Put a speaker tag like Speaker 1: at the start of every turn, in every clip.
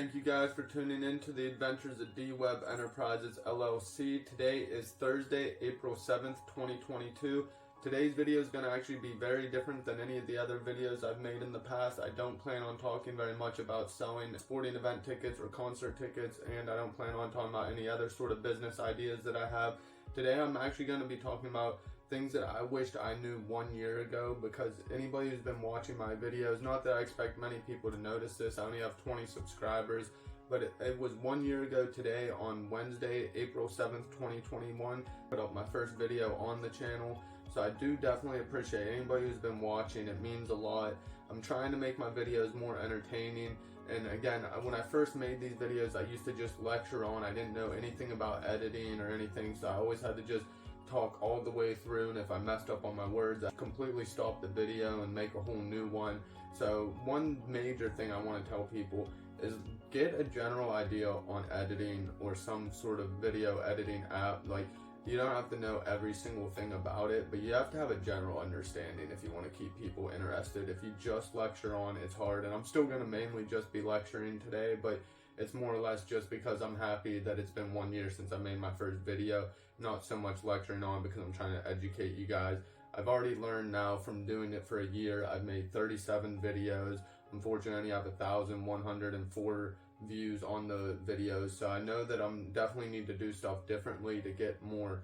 Speaker 1: Thank you guys for tuning in to the adventures of D-Webb Enterprises LLC. Today is Thursday, April 7th, 2022. Today's video is going to actually be very different than any of the other videos I've made in the past. I don't plan on talking very much about selling sporting event tickets or concert tickets, and I don't plan on talking about any other sort of business ideas that I have. Today I'm actually going to be talking about things that I wished I knew 1 year ago, because anybody who's been watching my videos, not that I expect many people to notice this, I only have 20 subscribers, but it was 1 year ago today on Wednesday, April 7th, 2021, put up my first video on the channel. So I do definitely appreciate anybody who's been watching. It means a lot. I'm trying to make my videos more entertaining. And again, when I first made these videos, I used to just lecture on. I didn't know anything about editing or anything, so I always had to just talk all the way through, and if I messed up on my words, I completely stop the video and make a whole new one. So one major thing I want to tell people is get a general idea on editing or some sort of video editing app. Like, you don't have to know every single thing about it, but you have to have a general understanding if you want to keep people interested. If you just lecture on, it's hard, and I'm still going to mainly just be lecturing today, but it's more or less just because I'm happy that it's been 1 year since I made my first video, not so much lecturing on because I'm trying to educate you guys. I've already learned now from doing it for a year. I've made 37 videos. Unfortunately, I have 1,104 views on the videos, so I know that I'm definitely need to do stuff differently to get more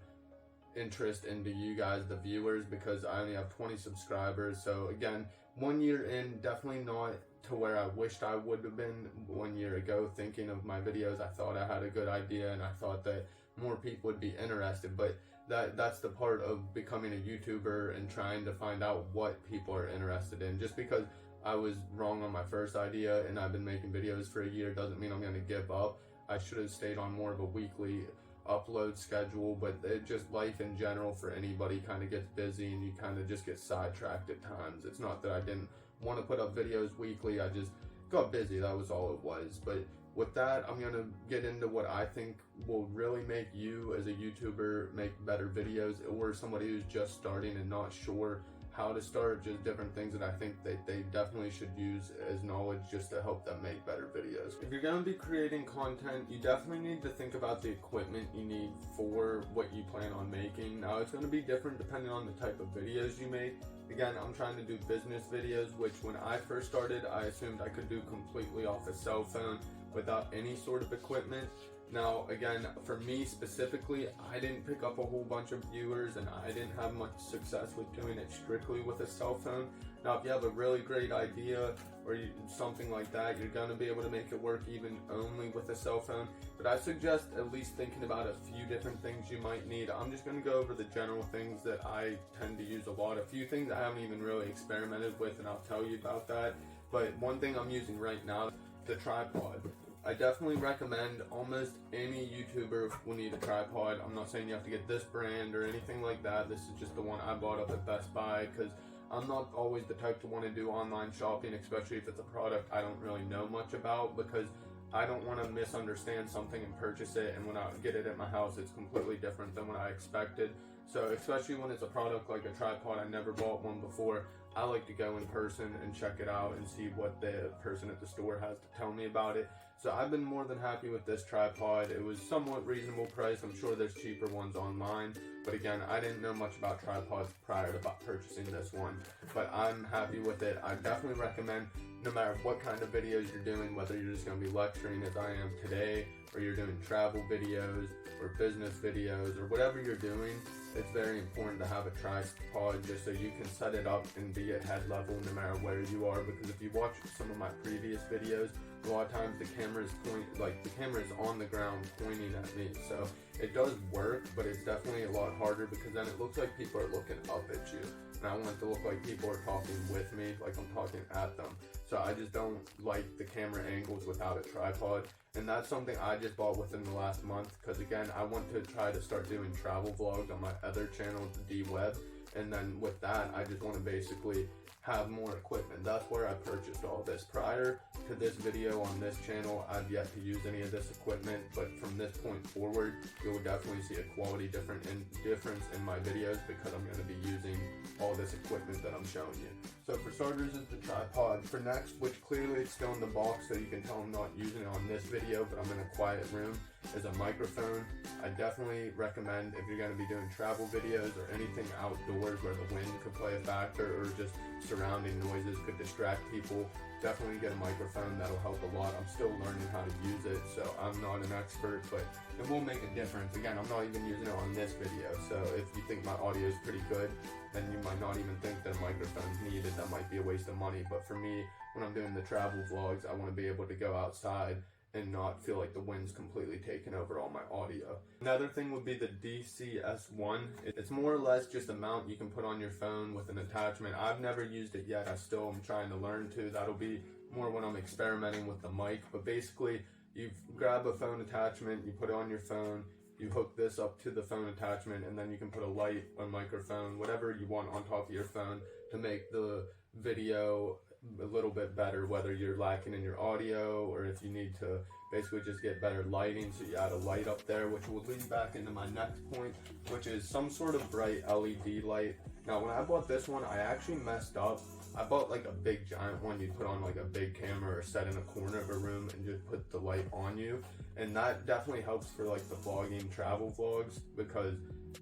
Speaker 1: interest into you guys, the viewers, because I only have 20 subscribers. So again, 1 year in, definitely not to where I wished I would have been 1 year ago. Thinking of my videos, I thought I had a good idea and I thought that more people would be interested, but that's the part of becoming a YouTuber and trying to find out what people are interested in. Just because I was wrong on my first idea and I've been making videos for a year doesn't mean I'm going to give up. I should have stayed on more of a weekly upload schedule, but it just, life in general for anybody kind of gets busy and you kind of just get sidetracked at times. It's not that I didn't want to put up videos weekly, I just got busy, that was all it was. But with that, I'm going to get into what I think will really make you as a YouTuber make better videos, or somebody who's just starting and not sure how to start, just different things that I think that they definitely should use as knowledge just to help them make better videos. If you're going to be creating content, you definitely need to think about the equipment you need for what you plan on making. Now, it's going to be different depending on the type of videos you make. Again, I'm trying to do business videos, which when I first started, I assumed I could do completely off a cell phone without any sort of equipment. Now, again, for me specifically, I didn't pick up a whole bunch of viewers and I didn't have much success with doing it strictly with a cell phone. Now, if you have a really great idea or something like that, you're going to be able to make it work even only with a cell phone. But I suggest at least thinking about a few different things you might need. I'm just going to go over the general things that I tend to use a lot. A few things I haven't even really experimented with, and I'll tell you about that. But one thing I'm using right now, the tripod. I definitely recommend almost any YouTuber will need a tripod. I'm not saying you have to get this brand or anything like that. This is just the one I bought up at Best Buy, because I'm not always the type to want to do online shopping, especially if it's a product I don't really know much about, because I don't want to misunderstand something and purchase it, and when I get it at my house, it's completely different than what I expected. So especially when it's a product like a tripod, I never bought one before, I like to go in person and check it out and see what the person at the store has to tell me about it. So I've been more than happy with this tripod. It was somewhat reasonable price. I'm sure there's cheaper ones online, but again, I didn't know much about tripods prior to purchasing this one, but I'm happy with it. I definitely recommend, no matter what kind of videos you're doing, whether you're just going to be lecturing as I am today, or you're doing travel videos or business videos or whatever you're doing, it's very important to have a tripod just so you can set it up and be at head level no matter where you are. Because if you watch some of my previous videos, a lot of times the camera is on the ground pointing at me. So it does work, but it's definitely a lot harder because then it looks like people are looking up at you. And I want it to look like people are talking with me, like I'm talking at them. So I just don't like the camera angles without a tripod. And that's something I just bought within the last month, because again, I want to try to start doing travel vlogs on my other channel, the D-Webb. And then with that, I just want to basically have more equipment. That's where I purchased all this. Prior to this video on this channel, I've yet to use any of this equipment, but from this point forward, you will definitely see a quality difference in my videos, because I'm going to be using all this equipment that I'm showing you. So for starters is the tripod. For next, which clearly it's still in the box, so you can tell I'm not using it on this video, but I'm in a quiet room, is a microphone. I definitely recommend, if you're going to be doing travel videos or anything outdoors where the wind could play a factor or just surrounding noises could distract people, definitely get a microphone. That'll help a lot. I'm still learning how to use it, so I'm not an expert, but it will make a difference. Again, I'm not even using it on this video, so if you think my audio is pretty good, then you might not even think that a microphone's needed. That might be a waste of money, but for me, when I'm doing the travel vlogs, I want to be able to go outside and not feel like the wind's completely taken over all my audio. Another thing would be the DCS1. It's more or less just a mount you can put on your phone with an attachment. I've never used it yet. I still am trying to learn to. That'll be more when I'm experimenting with the mic. But basically, you grab a phone attachment, you put it on your phone, you hook this up to the phone attachment, and then you can put a light, a microphone, whatever you want on top of your phone to make the video a little bit better, whether you're lacking in your audio or if you need to basically just get better lighting. So you add a light up there, which will lead back into my next point, which is some sort of bright LED light. Now when I bought this one, I actually messed up. I bought like a big giant one you put on like a big camera or set in a corner of a room and just put the light on you, and that definitely helps for like the vlogging travel vlogs, because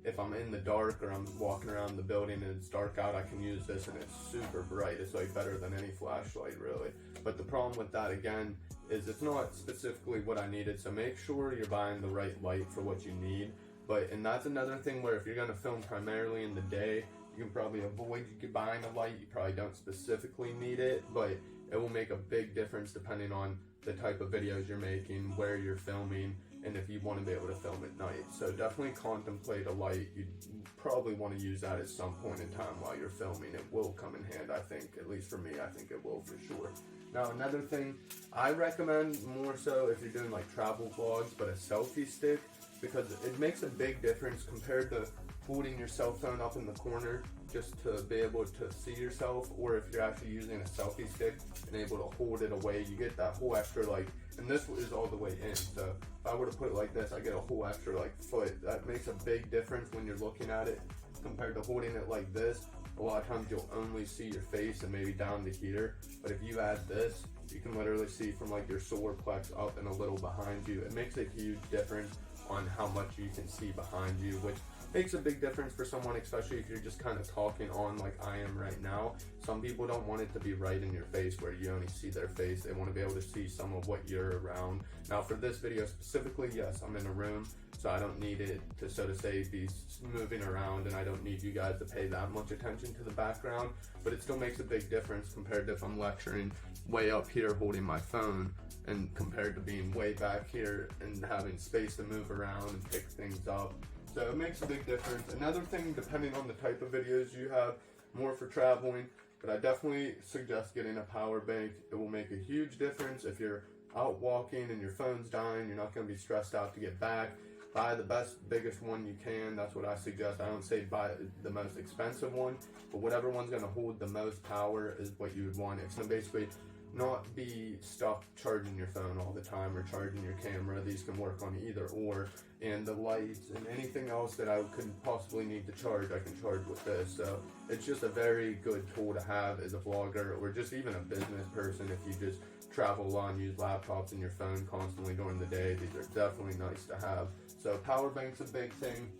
Speaker 1: if I'm in the dark or I'm walking around the building and it's dark out, I can use this and it's super bright. It's like better than any flashlight really. But the problem with that again is it's not specifically what I needed, so make sure you're buying the right light for what you need. And that's another thing where if you're gonna film primarily in the day, you can probably avoid buying a light. You probably don't specifically need it, but it will make a big difference depending on the type of videos you're making, where you're filming, and if you want to be able to film at night. So definitely contemplate a light. You probably want to use that at some point in time while you're filming. It will come in hand, I think. At least for me, I think it will for sure. Now another thing I recommend more so if you're doing like travel vlogs, but a selfie stick, because it makes a big difference compared to holding your cell phone up in the corner just to be able to see yourself, or if you're actually using a selfie stick and able to hold it away, you get that whole extra and this is all the way in, so if I were to put it like this, I get a whole extra foot. That makes a big difference when you're looking at it compared to holding it like this. A lot of times you'll only see your face and maybe down to here, but if you add this, you can literally see from like your solar plex up and a little behind you. It makes a huge difference on how much you can see behind you, which makes a big difference for someone, especially if you're just kind of talking on like I am right now. Some people don't want it to be right in your face where you only see their face. They want to be able to see some of what you're around. Now for this video specifically, yes, I'm in a room, so I don't need it to, so to say, be moving around, and I don't need you guys to pay that much attention to the background, but it still makes a big difference compared to if I'm lecturing way up here holding my phone, and compared to being way back here and having space to move around and pick things up. So it makes a big difference. Another thing, depending on the type of videos you have, more for traveling, but I definitely suggest getting a power bank. It will make a huge difference if you're out walking and your phone's dying. You're not going to be stressed out to get back. Buy the best, biggest one you can. That's what I suggest. I don't say buy the most expensive one, but whatever one's going to hold the most power is what you would want. It's going to basically not be stuck charging your phone all the time or charging your camera. These can work on either or, and the lights and anything else that I could possibly need to charge, I can charge with this. So it's just a very good tool to have as a vlogger, or just even a business person. If you just travel a lot and use laptops and your phone constantly during the day, these are definitely nice to have. So power bank's a big thing.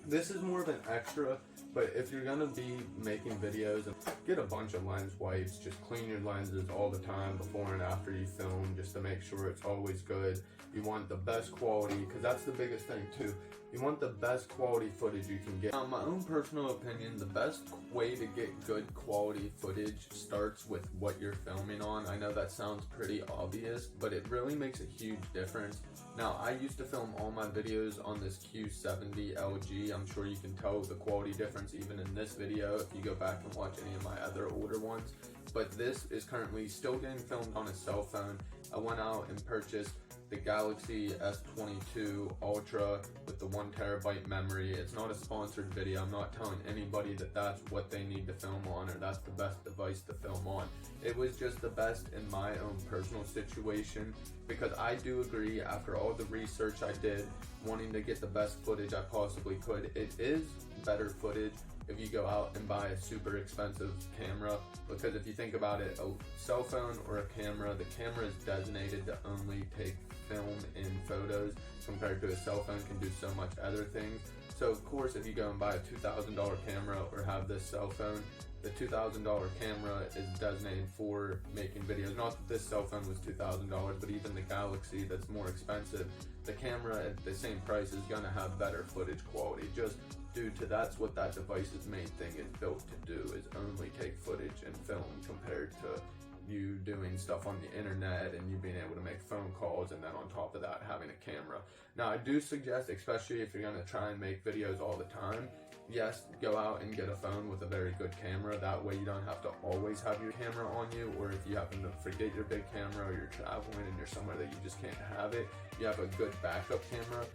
Speaker 1: This is more of an extra, but if you're gonna be making videos, get a bunch of lens wipes. Just clean your lenses all the time before and after you film, just to make sure it's always good. You want the best quality, because that's the biggest thing too. You want the best quality footage you can get. Now, in my own personal opinion, the best way to get good quality footage starts with what you're filming on. I know that sounds pretty obvious, but it really makes a huge difference. Now, I used to film all my videos on this Q70 LG. I'm sure you can tell the quality difference even in this video if you go back and watch any of my other older ones. But this is currently still getting filmed on a cell phone. I went out and purchased the Galaxy S22 Ultra with the 1 terabyte memory. It's not a sponsored video. I'm not telling anybody that that's what they need to film on or that's the best device to film on. It was just the best in my own personal situation, because I do agree, after all the research I did, wanting to get the best footage I possibly could, it is better footage if you go out and buy a super expensive camera, because if you think about it, a cell phone or a camera, the camera is designated to only take film in photos, compared to a cell phone can do so much other things. So of course, if you go and buy a $2,000 camera or have this cell phone, the $2,000 camera is designated for making videos. Not that this cell phone was $2,000, but even the Galaxy that's more expensive, the camera at the same price is gonna have better footage quality, just due to that's what that device's main thing is built to do, is only take footage and film, compared to you doing stuff on the internet and you being able to make phone calls, and then on top of that having a camera. Now I do suggest, especially if you're going to try and make videos all the time, yes, go out and get a phone with a very good camera. That way you don't have to always have your camera on you, or if you happen to forget your big camera or you're traveling and you're somewhere that you just can't have it, you have a good backup camera.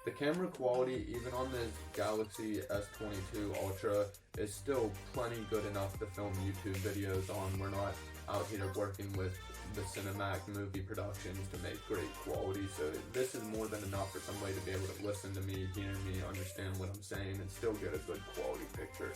Speaker 1: The camera quality, even on the Galaxy S22 Ultra, is still plenty good enough to film YouTube videos on. We're not out here working with the Cinematic movie productions to make great quality, so this is more than enough for somebody to be able to listen to me, hear me, understand what I'm saying, and still get a good quality picture.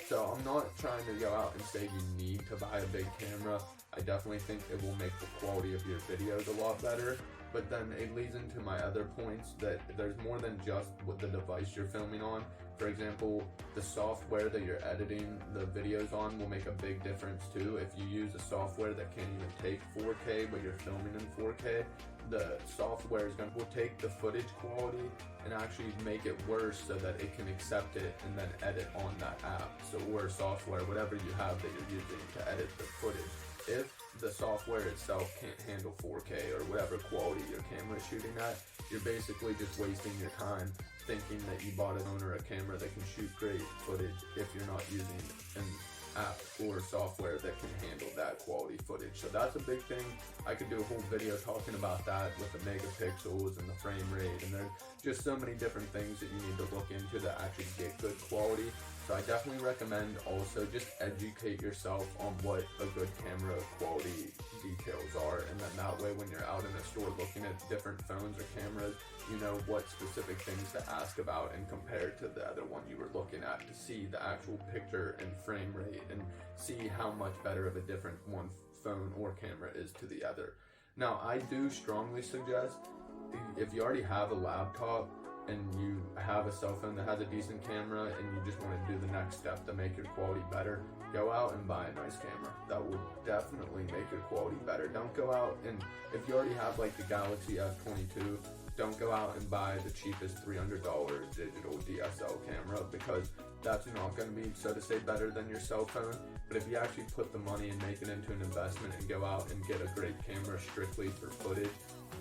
Speaker 1: So I'm not trying to go out and say you need to buy a big camera. I definitely think it will make the quality of your videos a lot better, but then it leads into my other points that there's more than just what the device you're filming on. For example, the software that you're editing the videos on will make a big difference too. If you use a software that can't even take 4K but you're filming in 4K, the software will take the footage quality and actually make it worse so that it can accept it and then edit on that app. So, or software, whatever you have that you're using to edit the footage. If the software itself can't handle 4K or whatever quality your camera is shooting at, you're basically just wasting your time thinking that you bought an owner a camera that can shoot great footage if you're not using an app or software that can handle that quality footage. So that's a big thing. I could do a whole video talking about that with the megapixels and the frame rate, and there's just so many different things that you need to look into to actually get good quality. So I definitely recommend also just educate yourself on what a good camera quality details are, and then that way when you're out in a store looking at different phones or cameras, you know what specific things to ask about and compare to the other one you were looking at to see the actual picture and frame rate and see how much better of a difference one phone or camera is to the other. Now I do strongly suggest, if you already have a laptop and you have a cell phone that has a decent camera and you just want to do the next step to make your quality better, go out and buy a nice camera. That will definitely make your quality better. Don't go out and, if you already have like the Galaxy S22, don't go out and buy the cheapest $300 digital DSL camera, because that's not going to be, so to say, better than your cell phone. But if you actually put the money and make it into an investment and go out and get a great camera strictly for footage,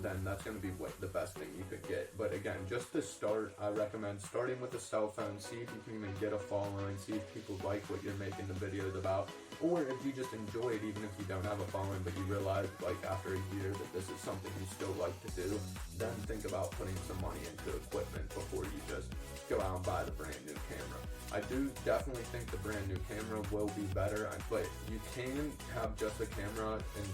Speaker 1: then that's going to be what the best thing you could get. But again, just to start, I recommend starting with a cell phone, see if you can even get a following, see if people like what you're making the videos about, or if you just enjoy it even if you don't have a following, but you realize like after a year that this is something you still like to do, then think about putting some money into equipment before you just go out and buy the brand new camera. I do definitely think the brand new camera will be better, but you can have just a camera and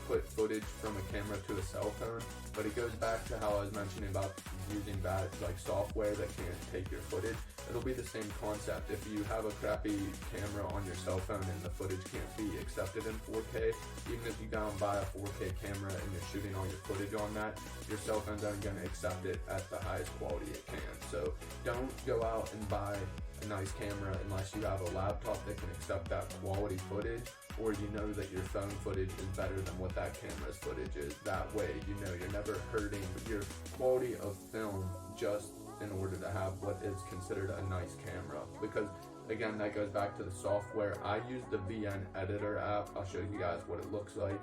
Speaker 1: put footage from a camera to a cell phone, but it goes back to how I was mentioning about using bad like software that can't take your footage. It'll be the same concept. If you have a crappy camera on your cell phone and the footage can't be accepted in 4K, even if you go and buy a 4K camera and you're shooting all your footage on that, your cell phone's aren't going to accept it at the highest quality it can. So don't go out and buy a nice camera unless you have a laptop that can accept that quality footage, or you know that your phone footage is better than what that camera's footage is. That way, you know you're never hurting your quality of film just in order to have what is considered a nice camera. Because again, that goes back to the software. I use the VN Editor app. I'll show you guys what it looks like.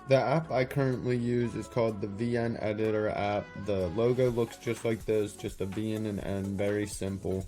Speaker 1: The app I currently use is called the VN Editor app. The logo looks just like this, just a V and an N, very simple.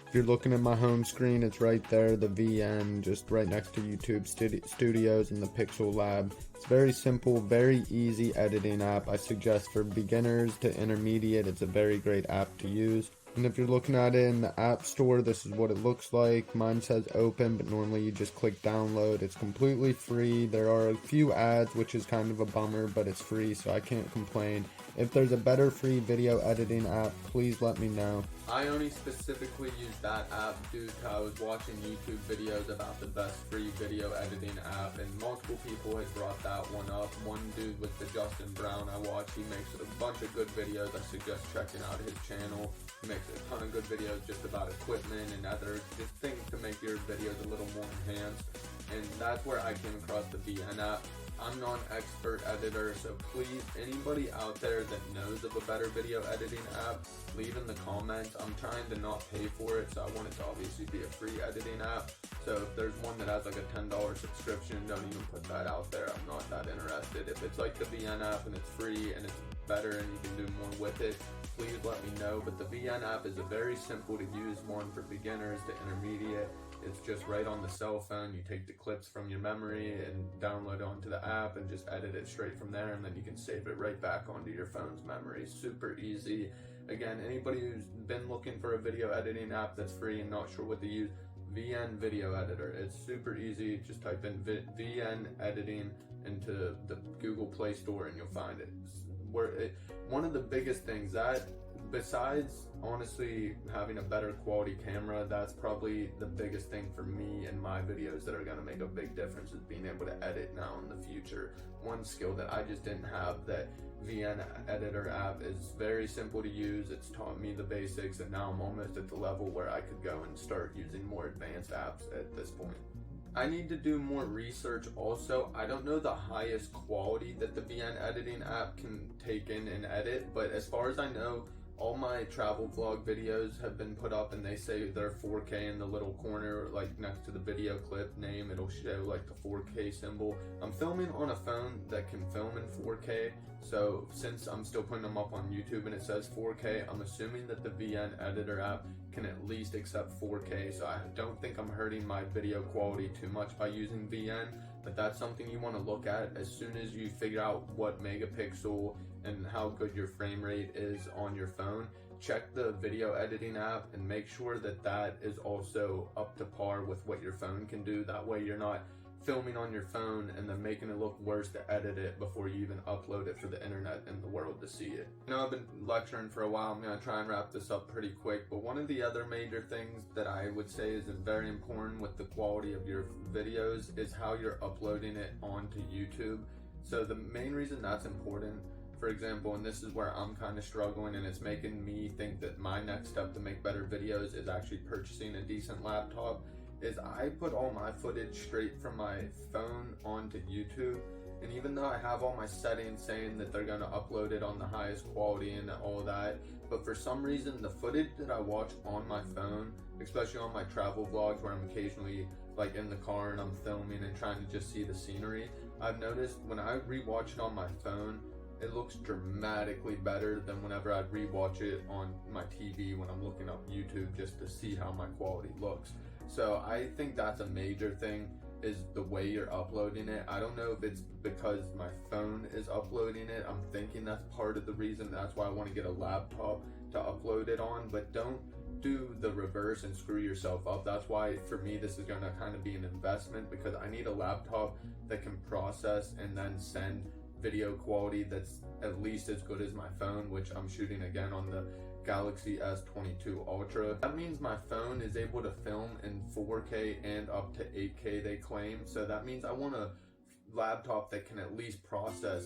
Speaker 1: If you're looking at my home screen, it's right there, the VN, just right next to YouTube Studios and the Pixel Lab. It's very simple, very easy editing app. I suggest for beginners to intermediate, it's a very great app to use. And if you're looking at it in the App Store, this is what it looks like. Mine says open, but normally you just click download. It's completely free. There are a few ads, which is kind of a bummer, but it's free, so I can't complain. If there's a better free video editing app, please let me know. I only specifically use that app due to I was watching YouTube videos about the best free video editing app, and multiple people had brought that one up. One dude with the Justin Brown I watch, he makes a bunch of good videos. I suggest checking out his channel. He makes a ton of good videos just about equipment and other just things to make your videos a little more enhanced, and that's where I came across the VN app. I'm not an expert editor, so please, anybody out there that knows of a better video editing app, leave in the comments. I'm trying to not pay for it, so I want it to obviously be a free editing app. So if there's one that has like a $10 subscription, don't even put that out there. I'm not that interested. If it's like the VN app and it's free and it's better and you can do more with it, please let me know. But the VN app is a very simple to use one for beginners to intermediate. It's just right on the cell phone. You take the clips from your memory and download it onto the app and just edit it straight from there, and then you can save it right back onto your phone's memory. Super easy. Again, anybody who's been looking for a video editing app that's free and not sure what to use, VN Video Editor. It's super easy. Just type in VN Editing into the Google Play Store and you'll find it. One of the biggest things that, besides honestly having a better quality camera, that's probably the biggest thing for me in my videos that are going to make a big difference, is being able to edit now in the future. One skill that I just didn't have, that VN Editor app is very simple to use. It's taught me the basics, and now I'm almost at the level where I could go and start using more advanced apps at this point. I need to do more research also. I don't know the highest quality that the VN editing app can take in and edit, but as far as I know, all my travel vlog videos have been put up and they say they're 4K in the little corner, like next to the video clip name, it'll show like the 4K symbol. I'm filming on a phone that can film in 4K, so since I'm still putting them up on YouTube and it says 4K, I'm assuming that the VN editor app can at least accept 4K, so I don't think I'm hurting my video quality too much by using VN, but that's something you want to look at as soon as you figure out what megapixel and how good your frame rate is on your phone. Check the video editing app and make sure that that is also up to par with what your phone can do. That way you're not filming on your phone and then making it look worse to edit it before you even upload it for the internet and the world to see it. You know, I've been lecturing for a while. I'm going to try and wrap this up pretty quick, but one of the other major things that I would say is very important with the quality of your videos is how you're uploading it onto YouTube. So the main reason that's important, for example, and this is where I'm kind of struggling and it's making me think that my next step to make better videos is actually purchasing a decent laptop, is I put all my footage straight from my phone onto YouTube. And even though I have all my settings saying that they're gonna upload it on the highest quality and all that, but for some reason the footage that I watch on my phone, especially on my travel vlogs where I'm occasionally like in the car and I'm filming and trying to just see the scenery, I've noticed when I rewatch it on my phone, it looks dramatically better than whenever I rewatch it on my TV when I'm looking up YouTube just to see how my quality looks. So I think that's a major thing, is the way you're uploading it. I don't know if it's because my phone is uploading it. I'm thinking that's part of the reason. That's why I want to get a laptop to upload it on, but don't do the reverse and screw yourself up. That's why for me this is going to kind of be an investment, because I need a laptop that can process and then send video quality that's at least as good as my phone, which I'm shooting again on the Galaxy S22 Ultra. That means my phone is able to film in 4K and up to 8K, they claim. So that means I want a laptop that can at least process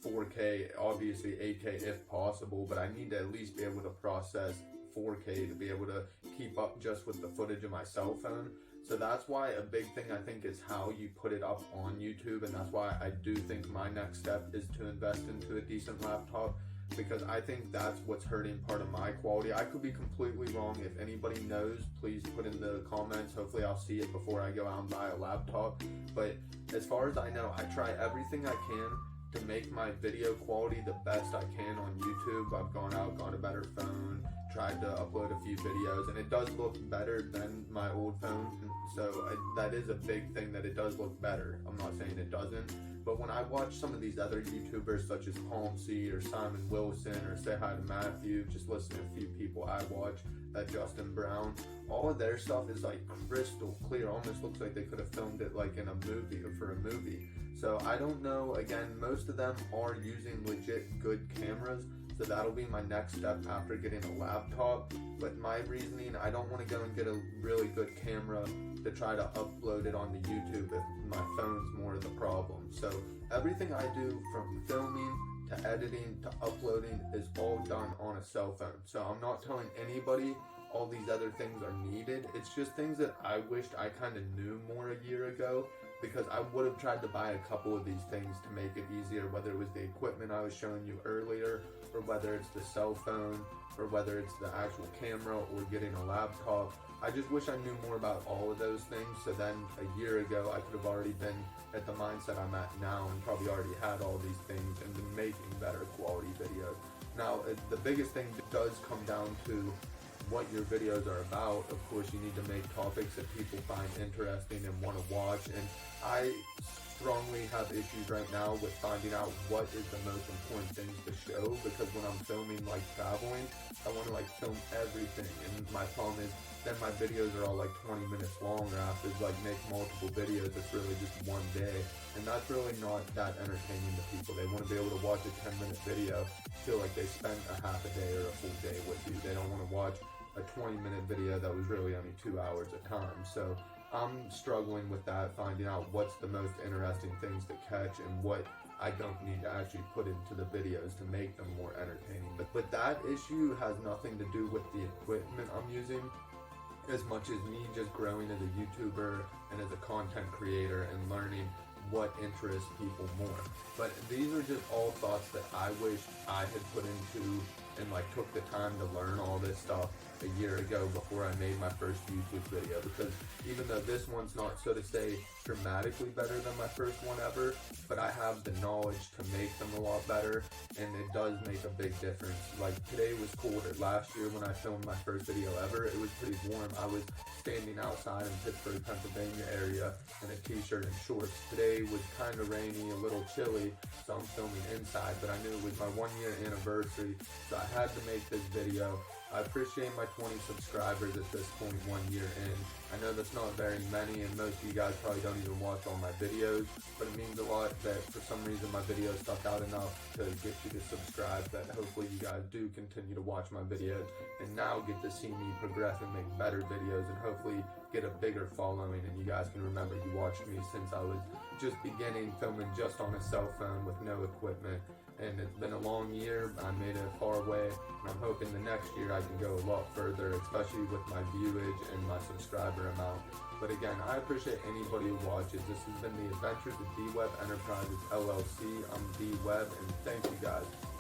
Speaker 1: 4K, obviously 8K if possible, but I need to at least be able to process 4K to be able to keep up just with the footage of my cell phone. So that's why a big thing I think is how you put it up on YouTube, and that's why I do think my next step is to invest into a decent laptop, because I think that's what's hurting part of my quality. I could be completely wrong. If anybody knows, please put in the comments. Hopefully I'll see it before I go out and buy a laptop. But as far as I know, I try everything I can to make my video quality the best I can on YouTube. I've gone out, got a better phone, tried to upload a few videos, and it does look better than my old phone. So that is a big thing, that it does look better. I'm not saying it doesn't, but when I watch some of these other YouTubers such as Palm Seed or Simon Wilson or Say Hi to Matthew, just listen to a few people I watch, that Justin Brown, all of their stuff is like crystal clear. Almost looks like they could have filmed it like in a movie or for a movie. So I don't know, again, most of them are using legit good cameras. So that'll be my next step after getting a laptop. But my reasoning, I don't want to go and get a really good camera to try to upload it onto YouTube if my phone's more of the problem. So everything I do, from filming to editing to uploading, is all done on a cell phone. So I'm not telling anybody all these other things are needed. It's just things that I wished I kind of knew more a year ago, because I would have tried to buy a couple of these things to make it easier, whether it was the equipment I was showing you earlier, or whether it's the cell phone, or whether it's the actual camera, or getting a laptop. I just wish I knew more about all of those things, so then a year ago I could have already been at the mindset I'm at now and probably already had all these things and been making better quality videos. Now, the biggest thing does come down to what your videos are about. Of course, you need to make topics that people find interesting and want to watch, and I strongly have issues right now with finding out what is the most important things to show, because when I'm filming like traveling, I want to like film everything, and my problem is then my videos are all like 20 minutes long, or I have to like make multiple videos. It's really just one day, and that's really not that entertaining to people. They want to be able to watch a 10-minute video, feel like they spent a half a day or a full day with you. They don't want to watch a 20-minute video that was really only 2 hours a time. So I'm struggling with that, finding out what's the most interesting things to catch and what I don't need to actually put into the videos to make them more entertaining. But that issue has nothing to do with the equipment I'm using, as much as me just growing as a YouTuber and as a content creator and learning what interests people more. But these are just all thoughts that I wish I had put into and like took the time to learn all this stuff a year ago before I made my first YouTube video, because even though this one's not, so to say, dramatically better than my first one ever, but I have the knowledge to make them a lot better, and it does make a big difference. Like today was colder. Last year when I filmed my first video ever, it was pretty warm. I was standing outside in Pittsburgh, Pennsylvania area in a t-shirt and shorts. Today was kind of rainy, a little chilly, so I'm filming inside, but I knew it was my 1-year anniversary, so I had to make this video. I appreciate my 20 subscribers at this point, 1 year in. I know that's not very many, and most of you guys probably don't even watch all my videos, but it means a lot that for some reason my videos stuck out enough to get you to subscribe, that hopefully you guys do continue to watch my videos and now get to see me progress and make better videos, and hopefully get a bigger following, and you guys can remember you watched me since I was just beginning, filming just on a cell phone with no equipment. And it's been a long year. I made it far away, and I'm hoping the next year I can go a lot further, especially with my viewage and my subscriber amount. But again, I appreciate anybody who watches. This has been the Adventures of D-Webb Enterprises LLC. I'm D-Webb, and thank you guys.